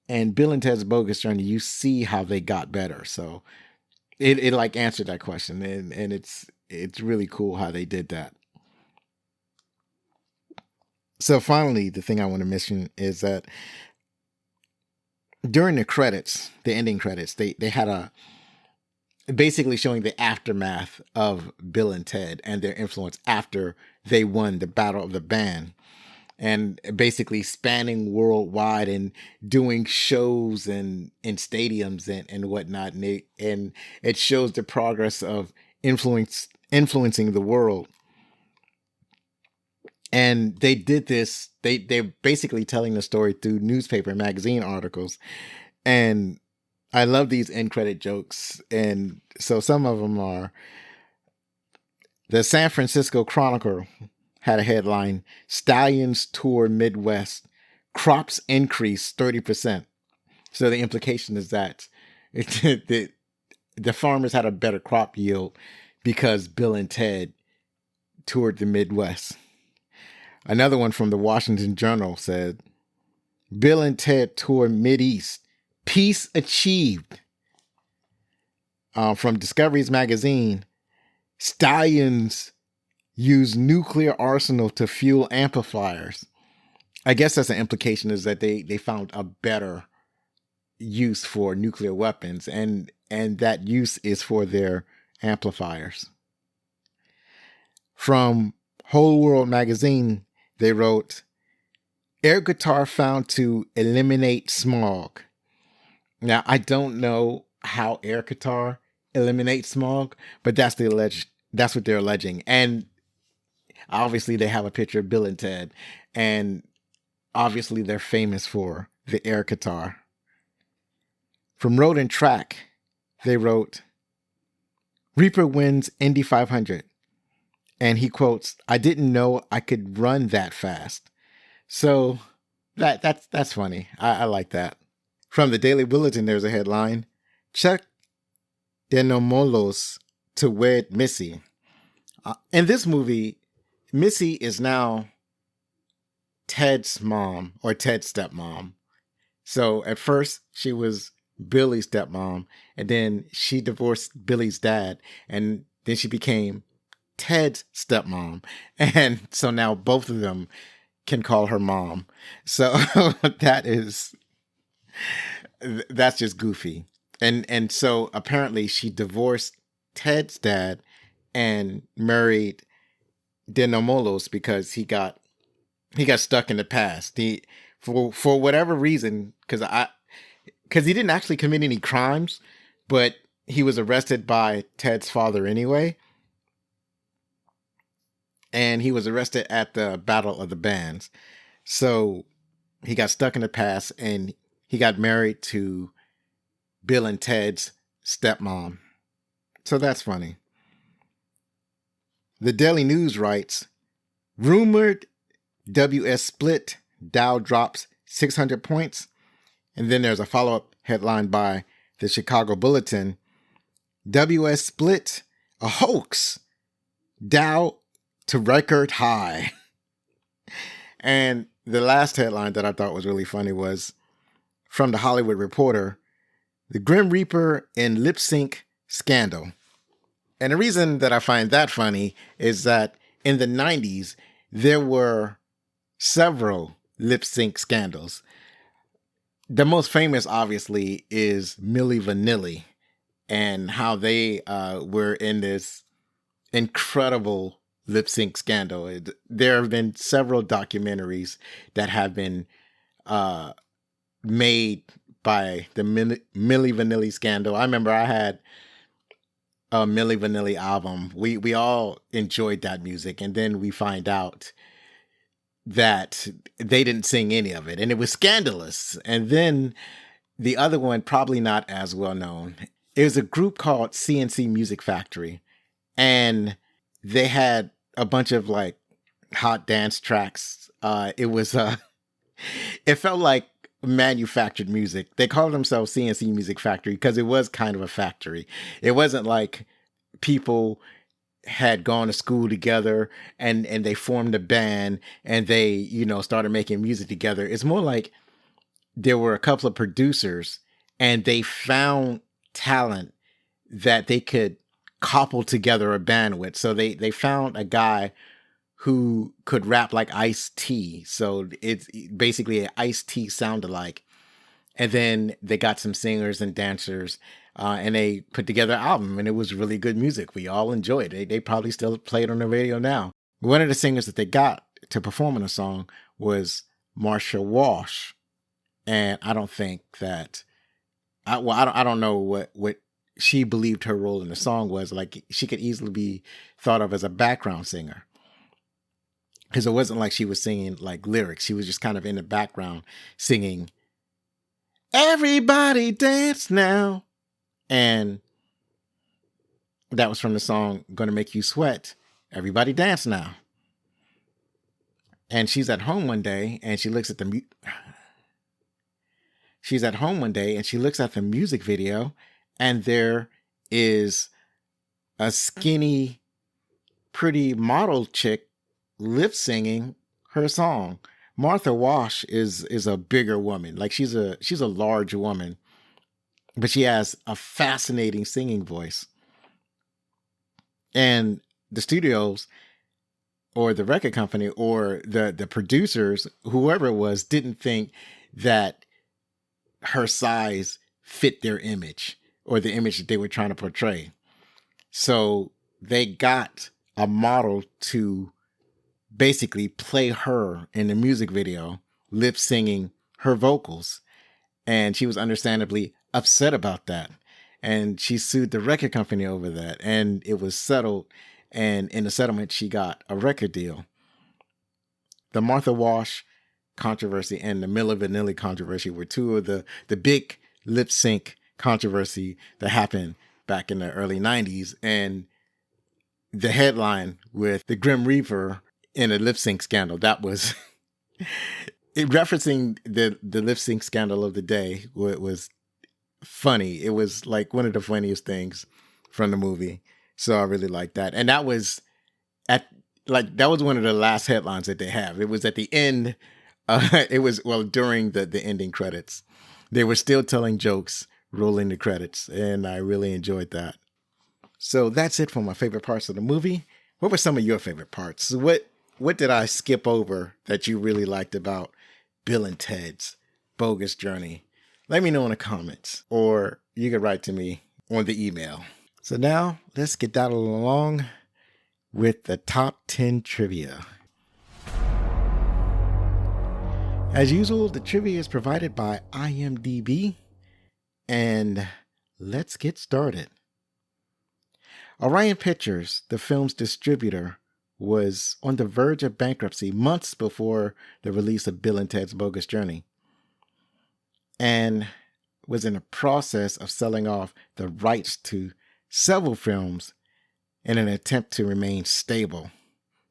and Bill and Ted's Bogus Journey, you see how they got better. So it like answered that question, and it's really cool how they did that. So finally, the thing I want to mention is that during the credits, the ending credits, they had a basically showing the aftermath of Bill and Ted and their influence after they won the Battle of the Band, and basically spanning worldwide and doing shows and in stadiums and whatnot. And it shows the progress of influencing the world. And they did this, they're basically telling the story through newspaper and magazine articles. And I love these end credit jokes. And so some of them are: the San Francisco Chronicle had a headline, "Stallions Tour Midwest, Crops Increase 30%. So the implication is that the farmers had a better crop yield because Bill and Ted toured the Midwest. Another one from the Washington Journal said, "Bill and Ted tour Mideast, peace achieved." From Discoveries Magazine, "Stallions use nuclear arsenal to fuel amplifiers." I guess that's an implication, is that they found a better use for nuclear weapons, and that use is for their amplifiers. From Whole World Magazine, they wrote, "Air guitar found to eliminate smog." Now, I don't know how air guitar eliminates smog, but that's what they're alleging. And obviously they have a picture of Bill and Ted, and obviously they're famous for the air guitar. From Road and Track, they wrote, "Reaper wins Indy 500. And he quotes, "I didn't know I could run that fast." So that's funny. I like that. From the Daily Bulletin, there's a headline, "Chuck Denomolos to wed Missy." In this movie, Missy is now Ted's mom, or Ted's stepmom. So at first she was Billy's stepmom, and then she divorced Billy's dad, and then she became Ted's stepmom. And so now both of them can call her mom. So that's just goofy. And so apparently she divorced Ted's dad and married Denomolos because he got stuck in the past. He, for whatever reason, because he didn't actually commit any crimes, but he was arrested by Ted's father anyway. And he was arrested at the Battle of the Bands. So he got stuck in the past, and he got married to Bill and Ted's stepmom. So that's funny. The Daily News writes, "Rumored WS split, Dow drops 600 points. And then there's a follow-up headline by the Chicago Bulletin, "WS split, a hoax, Dow to record high." And the last headline that I thought was really funny was from the Hollywood Reporter, "The Grim Reaper in lip sync scandal." And the reason that I find that funny is that in the 90s, there were several lip sync scandals. The most famous, obviously, is Milli Vanilli, and how they were in this incredible lip sync scandal. There have been several documentaries that have been made by the Milli Vanilli scandal. I remember I had a Milli Vanilli album. We all enjoyed that music, and then we find out that they didn't sing any of it, and it was scandalous. And then the other one, probably not as well known, it was a group called CNC Music Factory, and they had a bunch of like hot dance tracks. It felt like manufactured music. They called themselves CNC Music Factory because it was kind of a factory. It wasn't like people had gone to school together and they formed a band and they, started making music together. It's more like there were a couple of producers and they found talent that they could couple together a band with. So they found a guy who could rap like Ice-T. So it's basically an Ice-T sound-alike. And then they got some singers and dancers, and they put together an album, and it was really good music. We all enjoyed it. They probably still play it on the radio now. One of the singers that they got to perform on the song was Marsha Walsh. And I don't think that, I don't know what she believed her role in the song was. Like, she could easily be thought of as a background singer. Because it wasn't like she was singing like lyrics. She was just kind of in the background singing, "Everybody dance now." And that was from the song Gonna Make You Sweat. Everybody dance now. And she's at home one day and she looks at the music video, and there is a skinny, pretty model chick lip singing her song. Martha Wash is a bigger woman. Like, she's a large woman, but she has a fascinating singing voice. And the studios or the record company or the producers, whoever it was, didn't think that her size fit their image or the image that they were trying to portray. So they got a model to basically play her in the music video, lip singing her vocals. And she was understandably upset about that. And she sued the record company over that. And it was settled. And in the settlement, she got a record deal. The Martha Wash controversy and the Milli Vanilli controversy were two of the big lip sync controversy that happened back in the early 90s. And the headline with the Grim Reaper in a lip sync scandal, that was referencing the lip sync scandal of the day. It was funny. It was like one of the funniest things from the movie. So I really liked that. And that was that was one of the last headlines that they have. It was at the end. During the ending credits, they were still telling jokes, rolling the credits. And I really enjoyed that. So that's it for my favorite parts of the movie. What were some of your favorite parts? What did I skip over that you really liked about Bill and Ted's Bogus Journey? Let me know in the comments, or you can write to me on the email. So now let's get that along with the top 10 trivia. As usual, the trivia is provided by IMDb, and let's get started. Orion Pictures, the film's distributor, was on the verge of bankruptcy months before the release of Bill and Ted's Bogus Journey, and was in the process of selling off the rights to several films in an attempt to remain stable.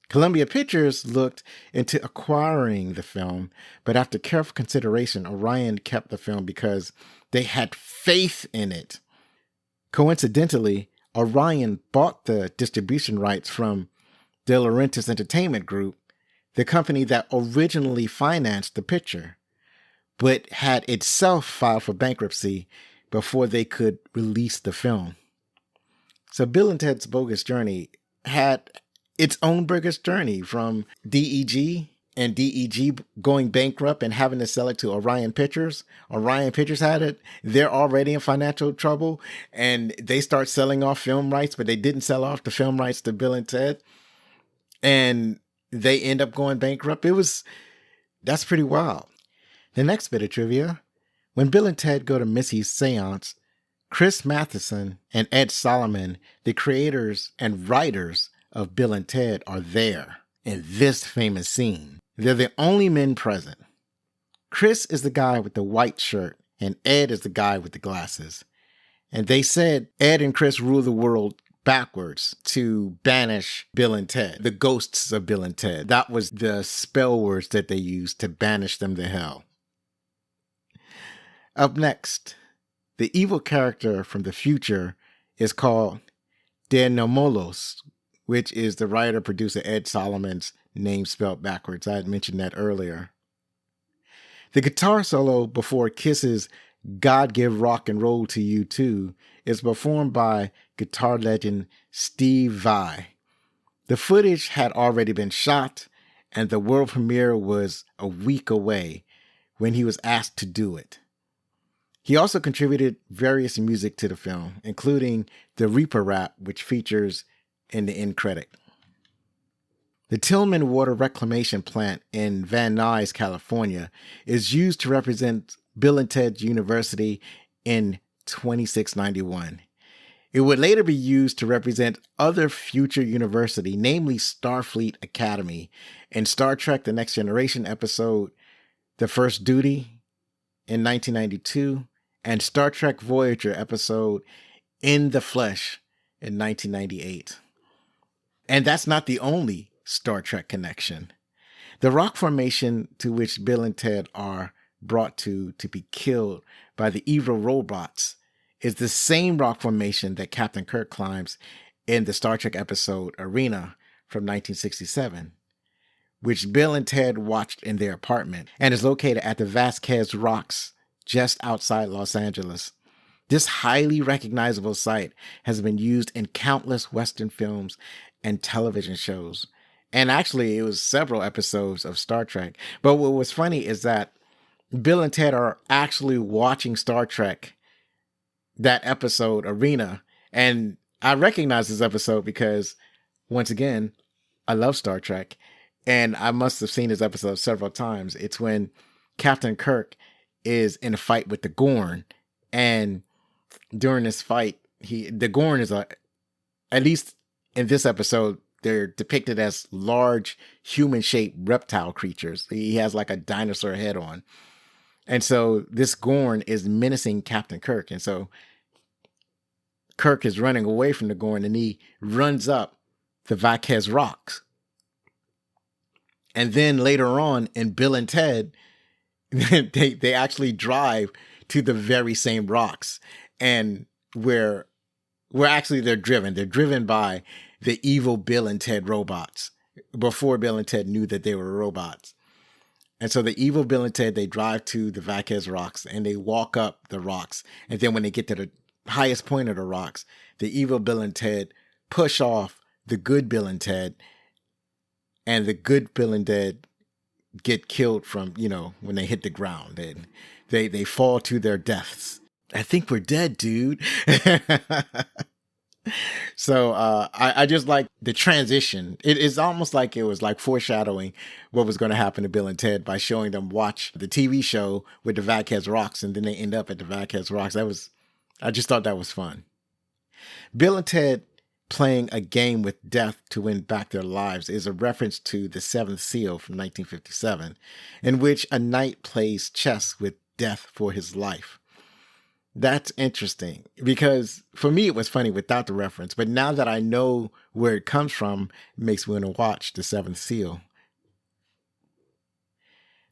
Columbia Pictures looked into acquiring the film, but after careful consideration, Orion kept the film because they had faith in it. Coincidentally, Orion bought the distribution rights from De Laurentiis Entertainment Group, the company that originally financed the picture, but had itself filed for bankruptcy before they could release the film. So Bill and Ted's Bogus Journey had its own bogus journey, from DEG and DEG going bankrupt and having to sell it to Orion Pictures. Orion Pictures had it. They're already in financial trouble, and they start selling off film rights, but they didn't sell off the film rights to Bill and Ted, and they end up going bankrupt. That's pretty wild. The next bit of trivia: when Bill and Ted go to Missy's seance, Chris Matheson and Ed Solomon, the creators and writers of Bill and Ted, are there in this famous scene. They're the only men present. Chris is the guy with the white shirt, and Ed is the guy with the glasses. And they said Ed and Chris rule the world backwards to banish Bill and Ted, the ghosts of Bill and Ted. That was the spell words that they used to banish them to hell. Up next, the evil character from the future is called Deinomolos, which is the writer-producer Ed Solomon's name spelled backwards. I had mentioned that earlier. The guitar solo before Kiss's God Give Rock and Roll to You Too is performed by guitar legend Steve Vai. The footage had already been shot, and the world premiere was a week away when he was asked to do it. He also contributed various music to the film, including the Reaper rap, which features in the end credit. The Tillman Water Reclamation Plant in Van Nuys, California, is used to represent Bill and Ted University in 2691. It would later be used to represent other future university, namely Starfleet Academy, in Star Trek The Next Generation episode The First Duty in 1992, and Star Trek Voyager episode In the Flesh in 1998. And that's not the only Star Trek connection. The rock formation to which Bill and Ted are brought to be killed by the evil robots is the same rock formation that Captain Kirk climbs in the Star Trek episode Arena from 1967, which Bill and Ted watched in their apartment and is located at the Vasquez Rocks just outside Los Angeles. This highly recognizable site has been used in countless Western films and television shows. And actually, it was several episodes of Star Trek. But what was funny is that Bill and Ted are actually watching Star Trek, that episode, Arena. And I recognize this episode because, once again, I love Star Trek. And I must have seen this episode several times. It's when Captain Kirk is in a fight with the Gorn. And during this fight, the Gorn is at least in this episode, they're depicted as large human-shaped reptile creatures. He has like a dinosaur head on. And so this Gorn is menacing Captain Kirk. And so Kirk is running away from the Gorn and he runs up the Vasquez Rocks. And then later on in Bill and Ted, they actually drive to the very same rocks. And where they're driven by the evil Bill and Ted robots before Bill and Ted knew that they were robots. And so the evil Bill and Ted, they drive to the Vasquez Rocks and they walk up the rocks. And then when they get to the highest point of the rocks, the evil Bill and Ted push off the good Bill and Ted, and the good Bill and Ted get killed from, when they hit the ground. And they fall to their deaths. I think we're dead, dude. So I just like the transition. It is almost like it was like foreshadowing what was going to happen to Bill and Ted by showing them watch the TV show with the Vasquez Rocks, and then they end up at the Vasquez Rocks. I just thought that was fun. Bill and Ted playing a game with death to win back their lives is a reference to The Seventh Seal from 1957, in which a knight plays chess with death for his life. That's interesting because for me, it was funny without the reference, but now that I know where it comes from, it makes me want to watch The Seventh Seal.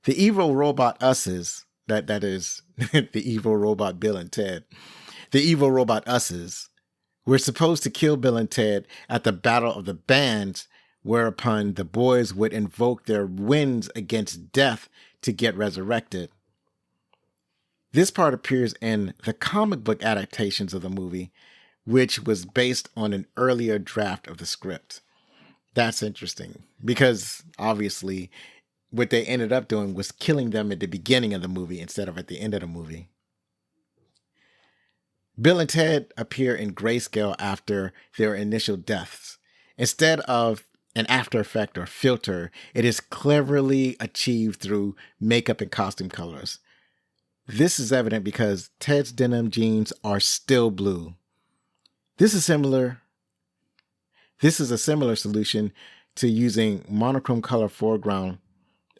The evil robot us's, that is the evil robot Bill and Ted, the evil robot us's were supposed to kill Bill and Ted at the Battle of the Bands, whereupon the boys would invoke their wins against death to get resurrected. This part appears in the comic book adaptations of the movie, which was based on an earlier draft of the script. That's interesting because obviously what they ended up doing was killing them at the beginning of the movie instead of at the end of the movie. Bill and Ted appear in grayscale after their initial deaths. Instead of an after effect or filter, it is cleverly achieved through makeup and costume colors. This is evident because Ted's denim jeans are still blue. This is a similar solution to using monochrome color foreground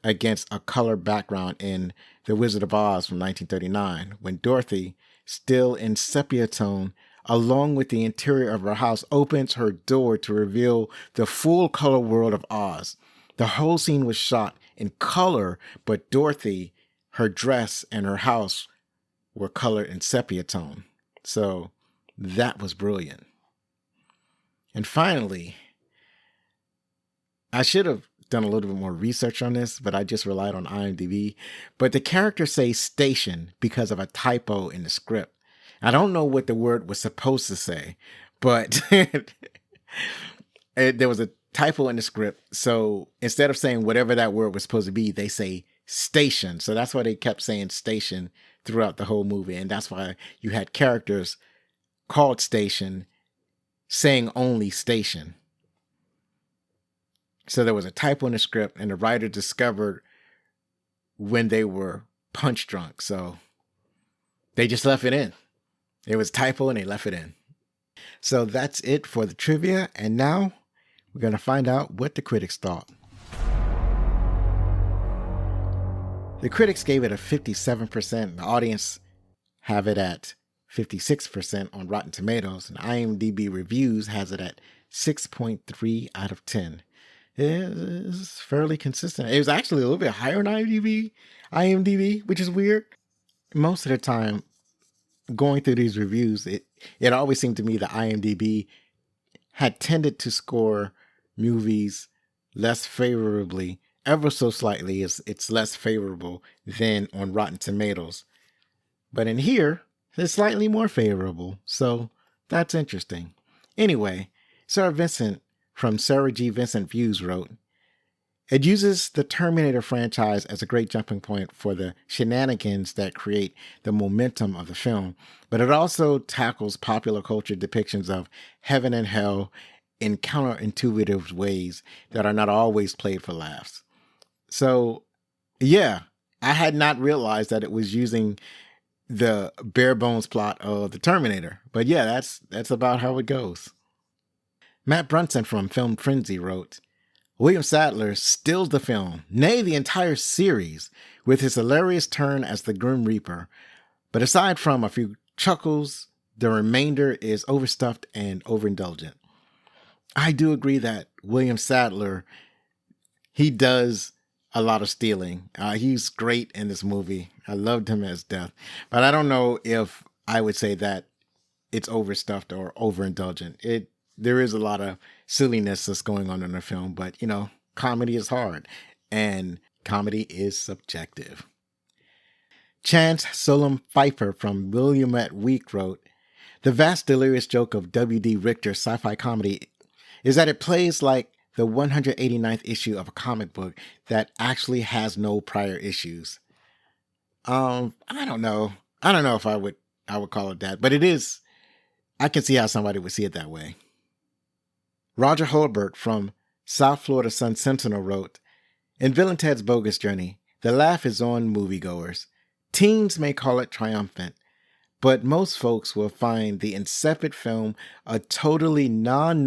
against a color background in The Wizard of Oz from 1939, when Dorothy, still in sepia tone, along with the interior of her house, opens her door to reveal the full color world of Oz. The whole scene was shot in color, but Dorothy, her dress, and her house were colored in sepia tone. So that was brilliant. And finally, I should have done a little bit more research on this, but I just relied on IMDb. But the characters say station because of a typo in the script. I don't know what the word was supposed to say, but there was a typo in the script. So instead of saying whatever that word was supposed to be, they say station. So that's why they kept saying station throughout the whole movie. And that's why you had characters called Station saying only station. So there was a typo in the script, and the writer discovered when they were punch drunk. So they just left it in. It was typo and they left it in. So that's it for the trivia. And now we're going to find out what the critics thought. The critics gave it a 57%. The audience have it at 56% on Rotten Tomatoes. And IMDb Reviews has it at 6.3 out of 10. It's fairly consistent. It was actually a little bit higher on IMDb, which is weird. Most of the time, going through these reviews, it always seemed to me that IMDb had tended to score movies less favorably, ever so slightly. It's less favorable than on Rotten Tomatoes. But in here, it's slightly more favorable. So that's interesting. Anyway, Sarah Vincent from Sarah G. Vincent Views wrote, "It uses the Terminator franchise as a great jumping point for the shenanigans that create the momentum of the film, but it also tackles popular culture depictions of heaven and hell in counterintuitive ways that are not always played for laughs." So, yeah, I had not realized that it was using the bare bones plot of the Terminator. But yeah, that's about how it goes. Matt Brunson from Film Frenzy wrote, "William Sadler steals the film, nay, the entire series, with his hilarious turn as the Grim Reaper. But aside from a few chuckles, the remainder is overstuffed and overindulgent." I do agree that William Sadler, he does a lot of stealing. He's great in this movie. I loved him as death. But I don't know if I would say that it's overstuffed or overindulgent. There is a lot of silliness that's going on in the film, but, comedy is hard, and comedy is subjective. Chance Solom Pfeiffer from Willamette Week wrote, "The vast delirious joke of W.D. Richter's sci-fi comedy is that it plays like the 189th issue of a comic book that actually has no prior issues." I don't know. I don't know if I would call it that, but it is. I can see how somebody would see it that way. Roger Holbert from South Florida Sun Sentinel wrote, "In Bill and Ted's Bogus Journey, the laugh is on moviegoers. Teens may call it triumphant, but most folks will find the insipid film a totally non-heinous,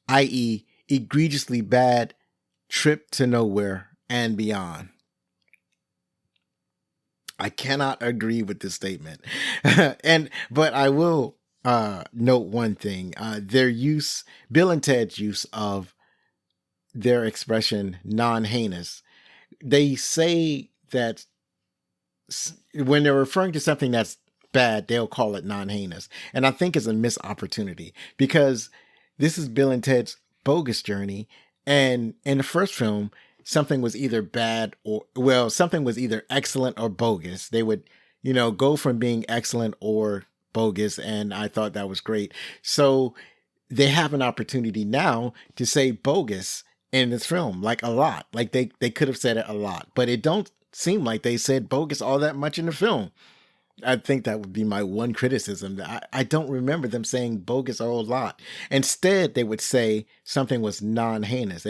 i.e. egregiously bad trip to nowhere and beyond." I cannot agree with this statement. But I will note one thing. Bill and Ted's use of their expression non-heinous. They say that when they're referring to something that's bad, they'll call it non-heinous. And I think it's a missed opportunity, because this is Bill and Ted's Bogus Journey. And in the first film, something was either bad something was either excellent or bogus. They would, go from being excellent or bogus. And I thought that was great. So they have an opportunity now to say bogus in this film, like a lot. Like they could have said it a lot, but it don't seem like they said bogus all that much in the film. I think that would be my one criticism. I don't remember them saying bogus a whole lot. Instead, they would say something was non-heinous,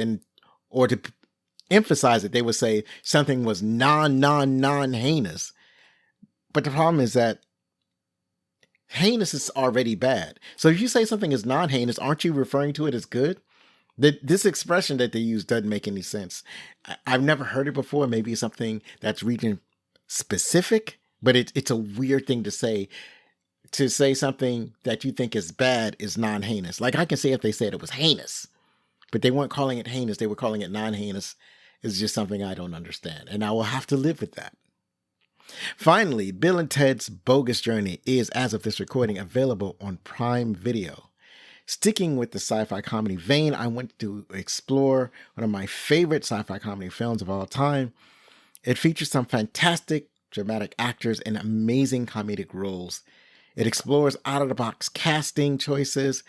or to emphasize it, they would say something was non-heinous. But the problem is that heinous is already bad. So if you say something is non-heinous, aren't you referring to it as good? This expression that they use doesn't make any sense. I've never heard it before. Maybe it's something that's region specific, but it's a weird thing to say. To say something that you think is bad is non-heinous. Like I can say if they said it was heinous, but they weren't calling it heinous. They were calling it non-heinous. It's just something I don't understand. And I will have to live with that. Finally, Bill and Ted's Bogus Journey is, as of this recording, available on Prime Video. Sticking with the sci-fi comedy vein, I went to explore one of my favorite sci-fi comedy films of all time. It features some fantastic dramatic actors and amazing comedic roles. It explores out-of-the-box casting choices.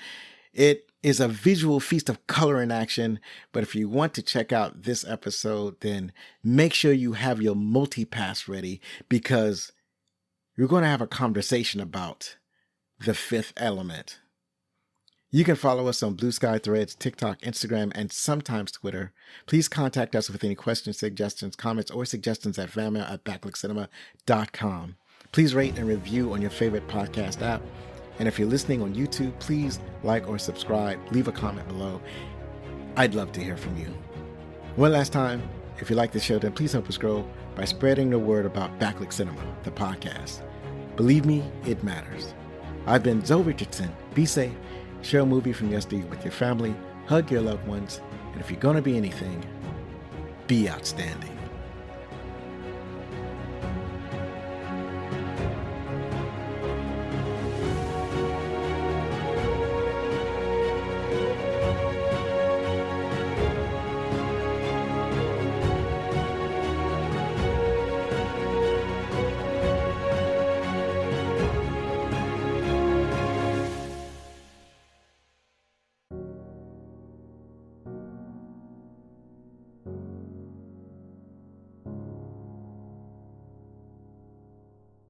It is a visual feast of color and action. But if you want to check out this episode, then make sure you have your multipass ready, because we're going to have a conversation about The Fifth Element. You can follow us on Blue Sky, Threads, TikTok, Instagram, and sometimes Twitter. Please contact us with any questions, suggestions, comments, or suggestions at fanmail@backlookcinema.com. Please rate and review on your favorite podcast app. And if you're listening on YouTube, please like or subscribe. Leave a comment below. I'd love to hear from you. One last time, if you like the show, then please help us grow by spreading the word about Backlook Cinema, the podcast. Believe me, it matters. I've been Zoe Richardson. Be safe. Share a movie from yesterday with your family. Hug your loved ones. And if you're going to be anything, be outstanding.